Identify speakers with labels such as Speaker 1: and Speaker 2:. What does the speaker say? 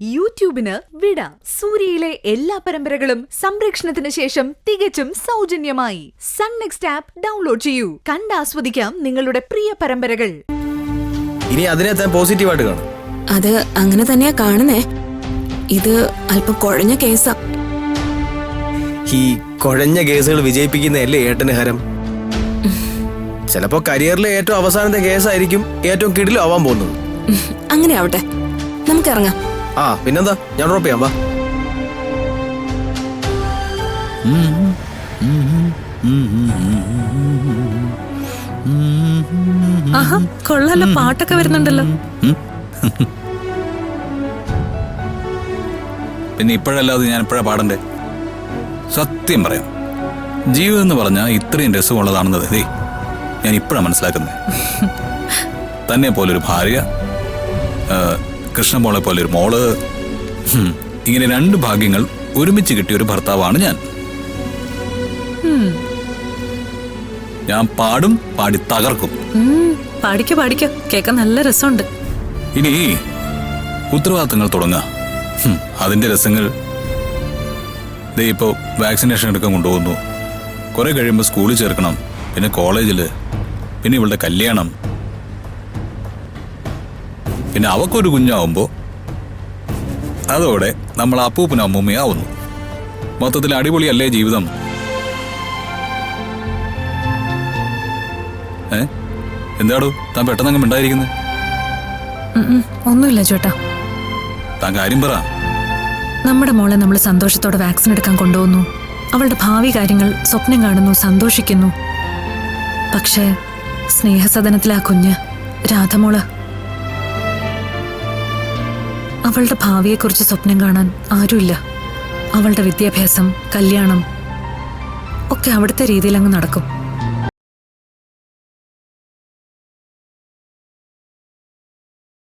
Speaker 1: യൂട്യൂബിന് വിട. സൂര്യയിലെ എല്ലാ പരമ്പരകളും സംരക്ഷണത്തിന് ശേഷം തികച്ചും സൗജന്യമായി സൺ നെക്സ്റ്റ് ആപ്പ് ഡൗൺലോഡ് ചെയ്യൂ. കണ്ടാസ്വദിക്കാം നിങ്ങളുടെ പ്രിയ പരമ്പരകൾ.
Speaker 2: ഇനി അതിനെ താൻ പോസിറ്റീവായിട്ട് കാണും.
Speaker 3: അത് അങ്ങനെ തന്നെയാ കാണുന്നേ. ഇത് അല്പം കുഴഞ്ഞ കേസാ.
Speaker 2: ഈ കുഴഞ്ഞ കേസുകൾ വിജയിപ്പിക്കുന്നതല്ലേ ഏട്ടന് ഹരം. ചിലപ്പോ കരിയറിലെ ഏറ്റവും അവസാനത്തെ കേസായിരിക്കും ഏറ്റവും കിടിലും ആവാൻ പോകുന്നത്.
Speaker 3: അങ്ങനെ ആവട്ടെ, നമുക്ക് ഇറങ്ങാം.
Speaker 2: ആ പിന്നെന്താ, ഞാൻ ഡ്രോപ്പ് ചെയ്യാം. വാ.
Speaker 4: ആഹാ, കൊള്ളാലോ, പാട്ടൊക്കെ വരുന്നുണ്ടല്ലോ.
Speaker 5: പിന്നെ ഇപ്പോഴല്ലാതെ ഞാൻ എപ്പോഴാ പാടണ്ടേ? സത്യം പറയാം, ജീവിതം എന്ന് പറഞ്ഞാൽ ഇത്രയും രസമുള്ളതാണെന്നത് ഞാൻ ഇപ്പോഴാണ് മനസ്സിലാക്കുന്നത്. തന്നെ പോലൊരു ഭാര്യ, കൃഷ്ണമോളെ പോലൊരു മോള്, ഇങ്ങനെ രണ്ട് ഭാഗ്യങ്ങൾ ഒരുമിച്ച് കിട്ടിയ ഒരു ഭർത്താവാണ് ഞാൻ. ഞാൻ പാടും, പാടി തകർക്കും.
Speaker 4: പാടിക്കോ പാടിക്കോ, കേൾക്കാൻ നല്ല രസമുണ്ട്.
Speaker 5: ഇനി ഉത്തരവാദിത്തങ്ങൾ തുടങ്ങുക. അതിന്റെ രസങ്ങൾ ഇപ്പോ വാക്സിനേഷൻ എടുക്കാൻ കൊണ്ടുപോകുന്നു. കുറെ കഴിയുമ്പോൾ സ്കൂളിൽ ചേർക്കണം, പിന്നെ കോളേജില്, പിന്നെ ഇവളുടെ കല്യാണം, പിന്നെ അവക്കൊരു കുഞ്ഞാവുമ്പോ അതോടെ നമ്മൾ അപ്പൂപ്പനും അമ്മൂമ്മയാവുന്നു. മൊത്തത്തിൽ അടിപൊളിയല്ലേ ജീവിതം? എന്താടോ താൻ പെട്ടെന്നങ്ങ് മിണ്ടായിരിക്കുന്നത്?
Speaker 4: ഒന്നുമില്ല ചേട്ടാ.
Speaker 5: താൻ കാര്യം പറ.
Speaker 4: നമ്മുടെ മോളെ നമ്മൾ സന്തോഷത്തോടെ വാക്സിൻ എടുക്കാൻ കൊണ്ടുപോകുന്നു. അവളുടെ ഭാവി കാര്യങ്ങൾ സ്വപ്നം കാണുന്നു, സന്തോഷിക്കുന്നു. പക്ഷേ സ്നേഹസദനത്തിലെ ആ കുഞ്ഞ് രാധമോള്, അവളുടെ ഭാവിയെക്കുറിച്ച് സ്വപ്നം കാണാൻ ആരുമില്ല. അവളുടെ വിദ്യാഭ്യാസം, കല്യാണം ഒക്കെ അവിടുത്തെ രീതിയിൽ അങ്ങ് നടക്കും.